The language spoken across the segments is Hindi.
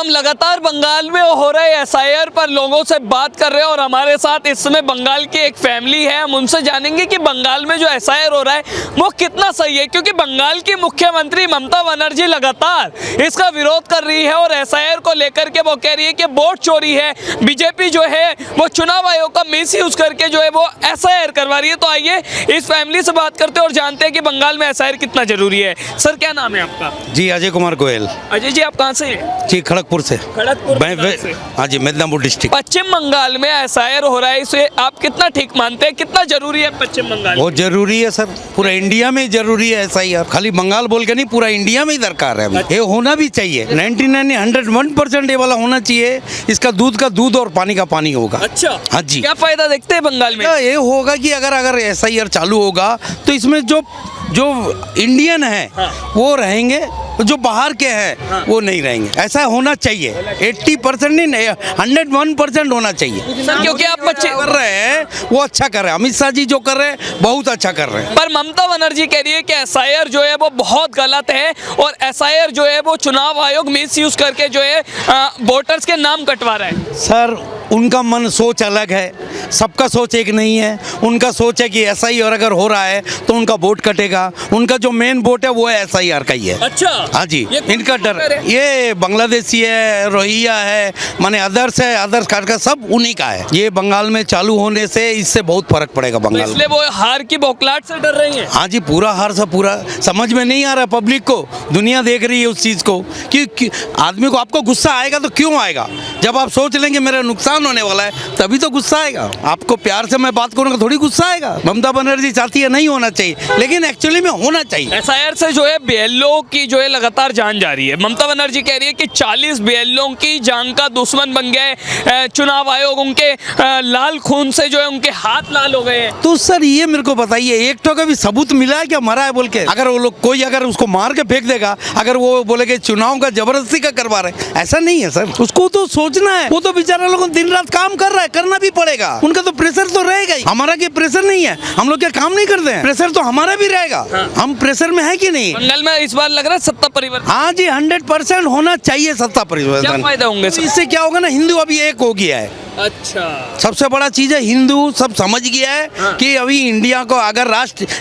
हम लगातार बंगाल में हो रहे एसआईआर पर लोगों से बात कर रहे हैं और हमारे साथ इस समय बंगाल की एक फैमिली है। हम उनसे जानेंगे कि बंगाल में जो एसआईआर हो रहा है वो कितना सही है, क्योंकि बंगाल की मुख्यमंत्री ममता बनर्जी लगातार इसका विरोध कर रही है और एसआईआर को लेकर के वो कह रही है कि वोट चोरी है। बीजेपी जो है वो चुनाव आयोग का मिसयूज करके जो है वो एसआईआर करवा रही है। तो आइए इस फैमिली से बात करते हैं और जानते हैं कि बंगाल में एसआईआर कितना जरूरी है। सर क्या नाम है आपका? जी अजय कुमार गोयल। अजय जी आप कहाँ से हैं? जी खड़गपुर से। खड़गपुर। हाँ जी मिदनापुर डिस्ट्रिक्ट। पश्चिम बंगाल में एसआईआर हो रहा है, इसे आप कितना ठीक मानते हैं? कितना जरूरी है पश्चिम बंगाल? बहुत जरूरी है सर, पूरा इंडिया में जरूरी है एसआईआर। खाली बंगाल बोल के नहीं, पूरा इंडिया में ही दरकार है। ये होना भी चाहिए। 99 101% ये वाला होना चाहिए। इसका दूध का दूध और पानी का पानी होगा। अच्छा हाँ जी। क्या फायदा देखते हैं बंगाल में? ये होगा कि अगर एसआईआर चालू होगा तो इसमें जो इंडियन है वो रहेंगे, जो बाहर के हैं वो नहीं रहेंगे। ऐसा होना चाहिए। 80% नहीं 101% होना चाहिए सर, क्योंकि आप बच्चे कर रहे हैं वो अच्छा कर रहे हैं। अमित शाह जी जो कर रहे हैं बहुत अच्छा कर रहे हैं। पर ममता बनर्जी कह रही है कि एसआईआर जो है वो बहुत गलत है और एसआईआर जो है वो चुनाव आयोग मिसयूज करके जो है वोटर्स के नाम कटवा रहा है। सर उनका मन सोच अलग है, सबका सोच एक नहीं है। उनका सोच है कि एसआईआर अगर हो रहा है तो उनका वोट कटेगा। उनका जो मेन वोट है वो एसआईआर का ही है। अच्छा हाँ जी, इनका डर ये बांग्लादेशी है, रोहिंग्या है, माने अदर्स है, अदर्स काट का सब उन्हीं का है। ये बंगाल में चालू होने से इससे बहुत फर्क पड़ेगा बंगाल में। इसलिए वो हार की बौखलाहट से डर रही है। हाँ जी, पूरा हार से पूरा समझ में नहीं आ रहा पब्लिक को। दुनिया देख रही है उस चीज़ को कि आदमी को आपको गुस्सा आएगा तो क्यों आएगा? जब आप सोच लेंगे मेरा नुकसान होने वाला है तभी तो गुस्सा आएगा। आपको प्यार से मैं बात करूंगा थोड़ी गुस्सा आएगा। ममता बनर्जी चाहती है नहीं होना चाहिए, लेकिन एक्चुअली में होना चाहिए। एसआईआर से जो है बीएलओ की जो है लगातार जान जा रही है। ममता बनर्जी कह रही है कि 40 बीएलओ की जान का दुश्मन बन गए चुनाव आयोग। उनके लाल खून से जो है उनके हाथ लाल हो गए हैं। तो सर ये मेरे को बताइए, एक तो का भी सबूत मिला है क्या मरा है बोल के? अगर वो लोग कोई अगर उसको मार के फेंक देगा, अगर वो बोले कि चुनाव का जबरदस्ती का करवा रहे, ऐसा नहीं है सर। उसको तो सोचना है। वो तो बेचारा लोग दिन रात काम कर रहा है, करना भी पड़ेगा। उनका तो प्रेशर तो रहेगा ही। हमारा क्या प्रेशर नहीं है? हम लोग क्या काम नहीं करते हैं? प्रेशर तो हमारा भी रहेगा। हम प्रेशर में है कि नहीं? बंगाल में इस बार लग रहा है सत्ता परिवर्तन। हाँ जी 100% होना चाहिए सत्ता परिवर्तन। क्या फायदा होंगे? इससे क्या होगा ना, हिंदू अभी एक हो गया है। अच्छा सबसे बड़ा चीज है हिंदू सब समझ गया है कि अभी इंडिया को अगर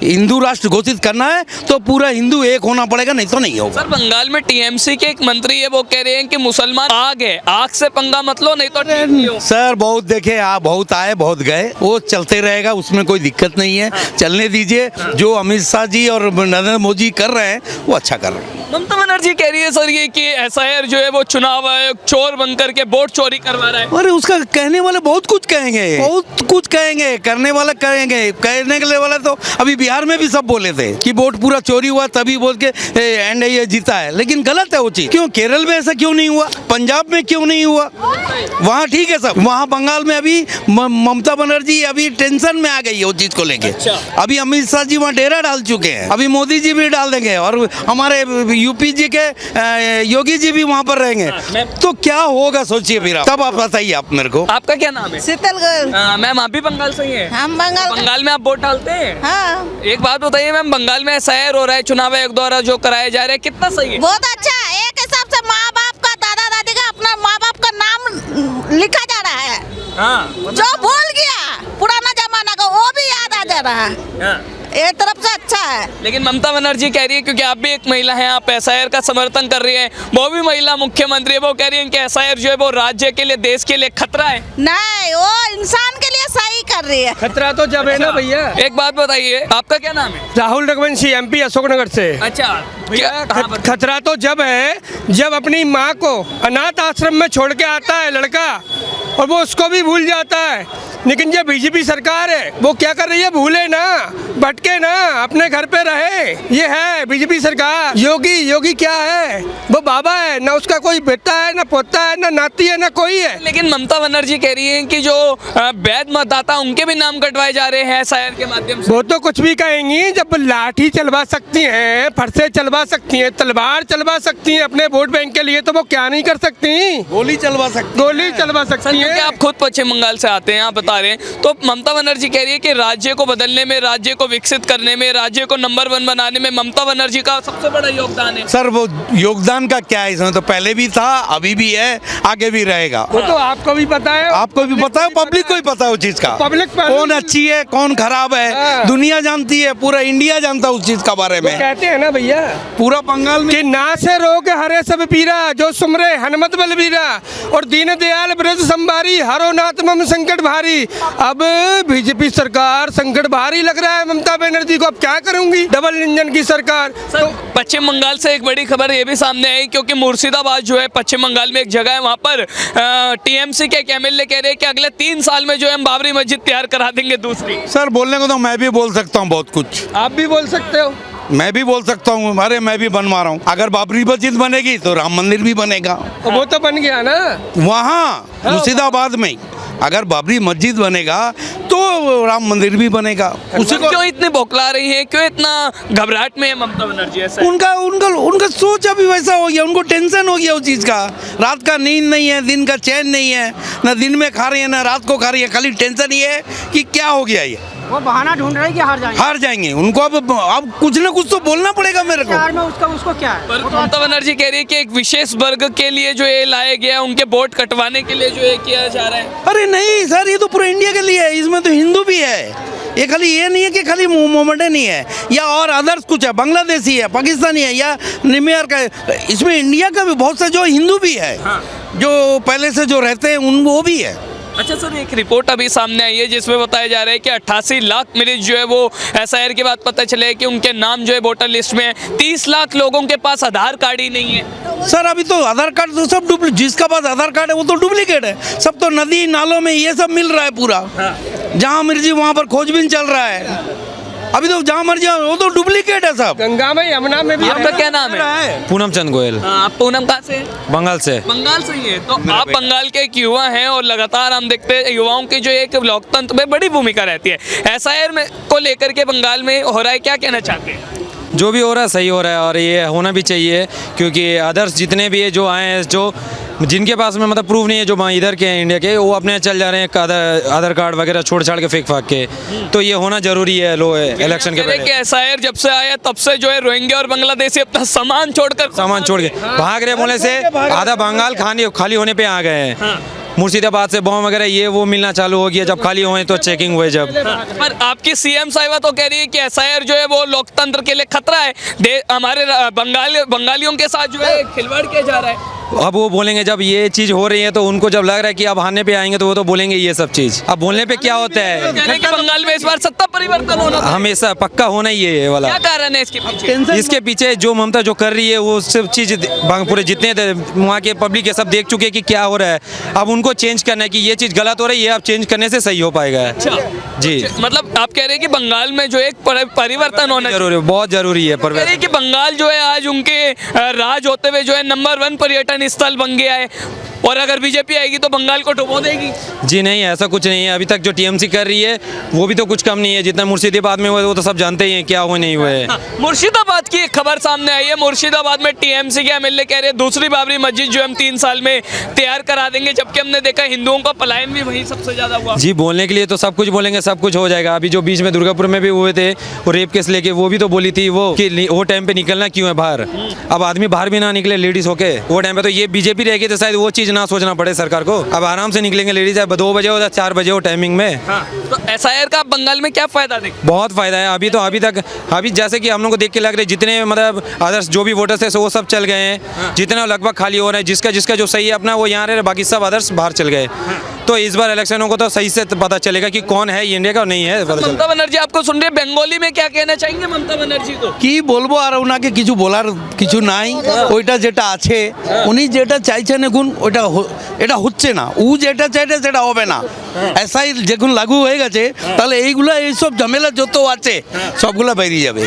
हिंदू राष्ट्र घोषित करना है तो पूरा हिंदू एक होना पड़ेगा, नहीं तो नहीं होगा। सर बंगाल में टीएमसी के एक मंत्री है, वो कह रहे हैं कि मुसलमान आग है, आग से पंगा मत लो नहीं तो ठीक नहीं हो। सर बहुत देखे बहुत आए बहुत गए, वो चलते रहेगा, उसमें कोई दिक्कत नहीं है। चलने दीजिए। जो अमित शाह जी और नरेंद्र मोदी कर रहे हैं वो अच्छा कर रहे हैं। ममता बनर्जी कह रही है सर ये कि एसआईआर जो है वो चुनाव आयोग चोर बनकर के वोट चोरी करवा रहा है। अरे उसका कहने वाले बहुत कुछ कहेंगे, बहुत कुछ कहेंगे, करने वाले कहेंगे। कहने के वाले तो अभी बिहार में भी सब बोले थे कि वोट पूरा चोरी हुआ तभी बोल के एनडीए जीता है, लेकिन गलत है वो चीज। क्यों केरल में ऐसा क्यों नहीं हुआ? पंजाब में क्यों नहीं हुआ? वहाँ ठीक है सब। वहाँ बंगाल में अभी ममता बनर्जी अभी टेंशन में आ गई है वो चीज को लेके। अभी अमित शाह जी वहाँ डेरा डाल चुके हैं, अभी मोदी जी भी डाल देंगे और हमारे यूपी जी के योगी जी भी वहाँ पर रहेंगे। तो क्या होगा सोचिए फिर तब आप बताइए आप मेरे को। आपका क्या नाम है? शीतल गोयल। मैम आप भी बंगाल से ही हैं? हम बंगाल में आप वोट डालते हैं? हाँ। एक बात बताइए मैम, बंगाल में एसआईआर हो रहा है चुनाव आयोग द्वारा जो कराया जा रहा है, कितना सही है? बहुत अच्छा है। एक हिसाब से माँ बाप का, दादा दादी का, अपना माँ बाप का नाम लिखा जा रहा है। जो भूल गया पुराना जमाना का वो भी याद आ जा रहा है। एक तरफ से अच्छा है। लेकिन ममता बनर्जी कह रही है, क्योंकि आप भी एक महिला हैं, आप एसआईआर का समर्थन कर रही हैं, वो भी महिला मुख्यमंत्री है, वो कह रही है कि एसआईआर जो है वो राज्य के लिए, देश के लिए खतरा है। नहीं, वो इंसान के लिए सही कर रही है। खतरा तो जब है ना भैया। एक बात बताइए, आपका क्या नाम है? राहुल रघुवंशी, एमपी अशोकनगर से। अच्छा खतरा तो जब है जब अपनी माँ को अनाथ आश्रम में छोड़ के आता है लड़का और वो उसको भी भूल जाता है। लेकिन ये बीजेपी सरकार है वो क्या कर रही है? भूले ना, भटके ना, अपने घर पे रहे। ये है बीजेपी सरकार। योगी क्या है? वो बाबा है ना, उसका कोई बेटा है ना पोता है ना नाती है ना कोई है। लेकिन ममता बनर्जी कह रही है कि जो वैध मतदाता उनके भी नाम कटवाए जा रहे हैं एसआईआर के माध्यम से। वो तो कुछ भी कहेंगी, जब लाठी चलवा सकती हैं, फरसे चलवा सकती हैं, तलवार चलवा सकती हैं अपने वोट बैंक के लिए, तो वो क्या नहीं कर सकती? गोली चलवा सकती हैं। आप खुद पश्चिम बंगाल से आते हैं, आप बता रहे हैं, तो ममता बनर्जी कह रही है कि राज्य को बदलने में, राज्य को विकसित विकसित करने में, राज्य को नंबर 1 बनाने में ममता बनर्जी का सबसे बड़ा योगदान है। सर वो योगदान का क्या है इसमें, तो पहले भी था, अभी भी है, आगे भी रहेगा। वो तो आपको भी पता है, आपको भी पता है, पब्लिक को भी पता है उस चीज का, पब्लिक कौन अच्छी है कौन खराब है, हाँ। दुनिया जानती है, पूरा इंडिया जानता है उस चीज का बारे में। कहते हैं ना भैया पूरा बंगाल में कि ना से रोग हरे सब पीरा, जो सुमरे हनुमत बलबीरा, और दीन दयाल ब्रज संभारी, हरो नाथ मम संकट भारी। अब बीजेपी सरकार संकट भारी लग रहा है ममता बनर्जी को, अब क्या करूंगी डबल इंजन की सरकार। सर पश्चिम बंगाल से एक बड़ी खबर ये भी सामने आई, क्योंकि मुर्शिदाबाद जो है पश्चिम बंगाल में एक जगह है, वहाँ पर टीएमसी के एक एमएलए कह रहे हैं कि अगले 3 साल में जो है हम बाबरी मस्जिद तैयार करा देंगे दूसरी। सर बोलने को तो मैं भी बोल सकता हूँ बहुत कुछ, आप भी बोल सकते हो, मैं भी बोल सकता हूँ, अरे मैं भी बनवा रहा हूँ। अगर बाबरी मस्जिद बनेगी तो राम मंदिर भी बनेगा वो तो बन गया ना वहाँ मुर्शिदाबाद में। अगर बाबरी मस्जिद बनेगा तो राम मंदिर भी बनेगा। उसी को क्यों इतने बौखला रही है, क्यों इतना घबराहट में है ममता बनर्जी? ऐसा है? उनका उनका उनका सोच अभी वैसा हो गया, उनको टेंशन हो गया उस चीज़ का। रात का नींद नहीं है, दिन का चैन नहीं है, ना दिन में खा रही है ना रात को खा रही है, खाली टेंशन ये है कि क्या हो गया ये। वो बहाना ढूंढ रहे हैं कि हार जाएंगे। उनको अब कुछ ना कुछ तो बोलना पड़ेगा मेरे को। बिहार में उसको क्या है? पर ममता बनर्जी कह रही है कि एक विशेष वर्ग के लिए जो ये लाया गया, उनके वोट कटवाने के लिए जो ये किया जा रहा है। अरे नहीं सर, ये तो पूरे इंडिया के लिए है, इसमें तो हिंदू भी है। ये खाली ये नहीं है कि खाली मोहम्मदन ही है या और अदर्स कुछ है, बांग्लादेशी है, पाकिस्तानी है या निमियर का है। इसमें इंडिया का भी बहुत से जो हिंदू भी है, जो पहले से जो रहते हैं उन वो भी है। अच्छा सर, एक रिपोर्ट अभी सामने आई है जिसमें बताया जा रहा है कि 88 लाख मरीज जो है वो एसआईआर के बाद पता चले कि उनके नाम जो है वोटर लिस्ट में है। 30 लाख लोगों के पास आधार कार्ड ही नहीं है। सर अभी तो आधार कार्ड तो सब डुप्लीकेट, जिसका पास आधार कार्ड है वो तो डुप्लीकेट है। सब तो नदी नालों में ये सब मिल रहा है पूरा, जहाँ मर्जी वहाँ पर खोजबीन चल रहा है। अभी तो जहाँ मर्जी वो तो डुप्लीकेट है सब। गंगा में यमुना में भी आपका क्या नाम है? पूनम चंद गोयल, आप पूनम कहाँ से? बंगाल से। बंगाल से ही है। तो आप बंगाल के एक युवा हैं और लगातार हम देखते हैं युवाओं की जो एक लोकतंत्र में बड़ी भूमिका रहती है। एसआईआर में को लेकर के बंगाल में हो रहा है, क्या कहना चाहते हैं? जो भी हो रहा है सही हो रहा है और ये होना भी चाहिए, क्योंकि अदर्स जितने भी है जो आए हैं, जो जिनके पास में मतलब प्रूफ नहीं है, जो इधर के हैं इंडिया के, वो अपने चल जा रहे हैं आधार कार्ड वगैरह छोड़ छाड़ के फेंक फाक के। तो ये होना जरूरी है लो इलेक्शन के पहले। एसआईआर जब से आया तब से जो है रोहिंग्या और बांग्लादेशी अपना सामान छोड़ के भाग रहे बोले से आधा बंगाल खाली होने पे आ गए हैं। मुर्शिदाबाद से बॉम्ब वगैरह ये वो मिलना चालू हो गया, जब खाली हुए तो चेकिंग हुए जब। पर आपकी सीएम साहिबा तो कह रही है कि एसआईआर जो है वो लोकतंत्र के लिए खतरा है, हमारे बंगालियों के साथ जो है खिलवाड़ किया जा रहा है। अब वो बोलेंगे जब ये चीज हो रही है तो उनको जब लग रहा है कि अब हारने पे आएंगे तो वो तो बोलेंगे ये सब चीज। अब बोलने पे क्या होता है, कह रहे हैं कि बंगाल में इस बार सत्ता परिवर्तन होना चाहिए। हमेशा पक्का होना ही है ये वाला। क्या कारण है इसके पीछे? इसके पीछे जो ममता जो कर रही है वो सब चीज पूरे जितने वहाँ के पब्लिक ये सब देख चुके हैं कि क्या हो रहा है। अब उनको चेंज करना है कि ये चीज गलत हो रही है, अब चेंज करने से सही हो पाएगा। अच्छा जी, मतलब आप कह रहे हैं कि बंगाल में जो एक परिवर्तन होना जरूरी, बहुत जरूरी है। कह रहे हैं कि बंगाल जो है आज उनके राज होते हुए जो है नंबर 1 पर्यटन स्थल बन गया है, और अगर बीजेपी आएगी तो बंगाल को डुबो देगी। जी नहीं, ऐसा कुछ नहीं है। अभी तक जो टीएमसी कर रही है वो भी तो कुछ कम नहीं है। जितना मुर्शिदाबाद में हुआ वो तो सब जानते ही हैं क्या हुए नहीं हुए। मुर्शिदाबाद की एक खबर सामने आई है। मुर्शिदाबाद में टीएमसी के एमएलए कह रहे हैं दूसरी बाबरी मस्जिद जो हम 3 साल में तैयार करा देंगे, जबकि हमने देखा हिंदुओं का पलायन भी वहीं सबसे ज्यादा हुआ। जी, बोलने के लिए तो सब कुछ बोलेंगे, सब कुछ हो जाएगा। अभी जो बीच में दुर्गापुर में भी हुए थे वो रेप केस लेके, वो भी तो बोली थी वो कि वो टाइम पे निकलना क्यों है बाहर। अब आदमी बाहर भी ना निकले लेडीज होके, वो टाइम पे तो ये बीजेपी रहेगी तो शायद वो चीज ना सोचना पड़े सरकार को। अब आराम से निकलेंगे लेडीज, 2 बजे हो 4 बजे हो टाइमिंग में। तो एसआईआर का बंगाल में क्या फायदा देगा? बहुत फायदा है। अभी जैसे कि हम लोग को देख के लग रहा है जितने मतलब अदर्स जो भी वोटर्स है वो सब चल गए हैं, जितना लगभग खाली हो रहा है। जिसका जो सही है अपना वो यहाँ रहे, बाकी सब अदर्स बाहर चल गए। तो इस बार इलेक्शनों को तो सही से पता चलेगा कि कौन है इंडिया का और नहीं है। ममता बनर्जी आपको सुन रही है, बंगाली में क्या कहना चाहेंगे ममता बनर्जी को? কি বলবো আর ওনাকে কিছু বলার কিছু নাই। ওইটা যেটা আছে উনি যেটা চাইছেন এখন ওইটা এটা হচ্ছে না। ও যেটা চাইছে সেটা হবে না। এসআই যখন লাগু হয়ে গেছে তাহলে এইগুলা এইসব ঝামেলা যত আছে সবগুলা বেরিয়ে যাবে।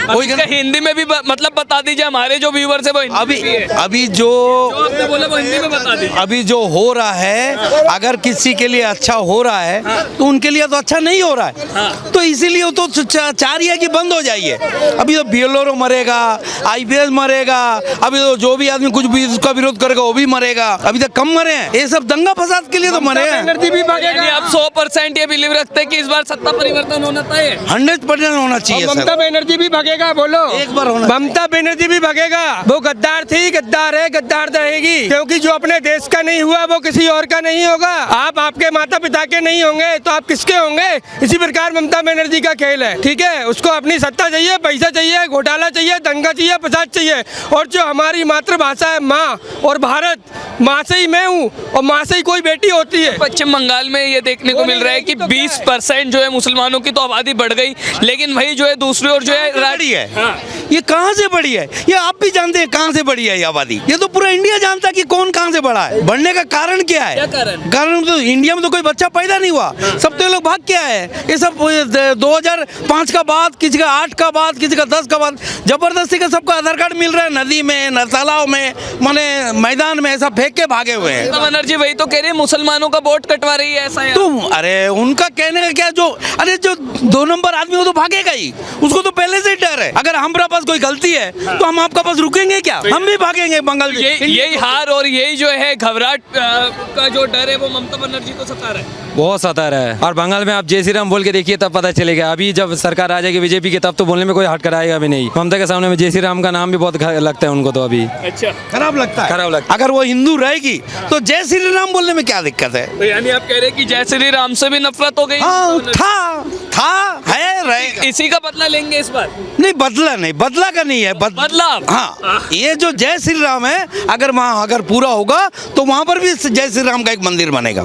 वही इसका हिंदी में भी मतलब बता दीजिए, हमारे जो व्यूअर्स है वो हिंदी अभी में भी है। अभी जो आपने बोला वो हिंदी में बता दीजिए। अभी जो हो रहा है, अगर किसी के लिए अच्छा हो रहा है तो उनके लिए तो अच्छा नहीं हो रहा है। तो इसीलिए वो तो चाह रही है कि बंद हो जाइए। अभी तो बीएलओ मरेगा, आईपीएस मरेगा, अभी तो जो भी आदमी कुछ भी उसका विरोध करेगा वो भी मरेगा। अभी तक कम मरे हैं, ये सब दंगा फसाद के लिए तो मरे हैं। एनर्जी भी यानी भागेगा। आप 100% ये बिलीव रखते हैं कि इस बार सत्ता परिवर्तन होना तय है? 100% होना चाहिए ममता सर। बनर्जी भी भागेगा, बोलो एक बार होना ममता बनर्जी भी भागेगा। वो गद्दार थी, गद्दार है, गद्दार रहेगी, क्योंकि जो अपने देश का नहीं हुआ वो किसी और का नहीं होगा। आप आपके माता पिता के नहीं होंगे तो आप किसके होंगे? इसी प्रकार ममता बनर्जी का खेल है, ठीक है। उसको अपनी सत्ता चाहिए, पैसा चाहिए, घोटाला चाहिए, दंगा चाहिए, फसाद चाहिए। और जो हमारी मातृभाषा है माँ, और भारत माँ से ही मैं हूँ, और माँ से ही कोई बेटी होती है। पश्चिम बंगाल में ये देखने को मिल रहा है कि 20% जो है मुसलमानों की तो आबादी बढ़ गई, लेकिन वही जो है दूसरी ओर जो है बढ़ी है। ये कहाँ से बढ़ी है? ये आप भी जानते हैं कहाँ से बढ़ी है ये आबादी। ये तो पूरा इंडिया जानता है कि कौन कहाँ से बढ़ा है। बढ़ने का कारण क्या है? क्या कारण? कारण तो इंडिया में तो कोई बच्चा पैदा नहीं हुआ, सब तो ये लोग भाग के आए हैं। ये सब 2005 का बाद, किसी का 8 का बाद, किसी का 10 का बाद, जबरदस्ती का सबका आधार कार्ड मिल रहा है। नदी में, तालाब में, माने मैदान में ऐसा फेंक के भागे हुए हैं। ममता बनर्जी वही तो कह रही है मुसलमानों का वोट कटवा रही है, ऐसा है? तुम अरे उनका कहने का क्या, जो 2 नंबर आदमी वो तो भागेगा ही, उसको तो पहले से ही डर है। अगर हमारे पास कोई गलती है तो हम आपका पास रुकेंगे क्या? हम भी भागेंगे बंगाल। यही हार और यही जो है घबराहट का जो डर है वो ममता बनर्जी को सता रहा है। बहुत सता रहा है। और बंगाल में आप जय श्री राम बोल के देखिए तब पता चलेगा। अभी जब सरकार आ जाएगी बीजेपी की तब तो बोलने में कोई हट कराएगा भी नहीं। ममता के सामने में जय श्री राम का नाम भी बहुत लगता है उनको तो अभी अच्छा, खराब लगता है। खराब लगता है। अगर वो हिंदू रहेगी तो जय श्री राम बोलने में क्या दिक्कत है? तो यानी आप कह रहे हैं कि जय श्री राम से भी नफरत हो गई? हाँ, था है रहेगा। इसी का बदला लेंगे इस बार? नहीं, बदला का नहीं है, बदलाव। हाँ, ये जो जय श्री राम है, अगर वहाँ अगर पूरा होगा तो वहाँ पर भी जय श्री राम का एक मंदिर बनेगा।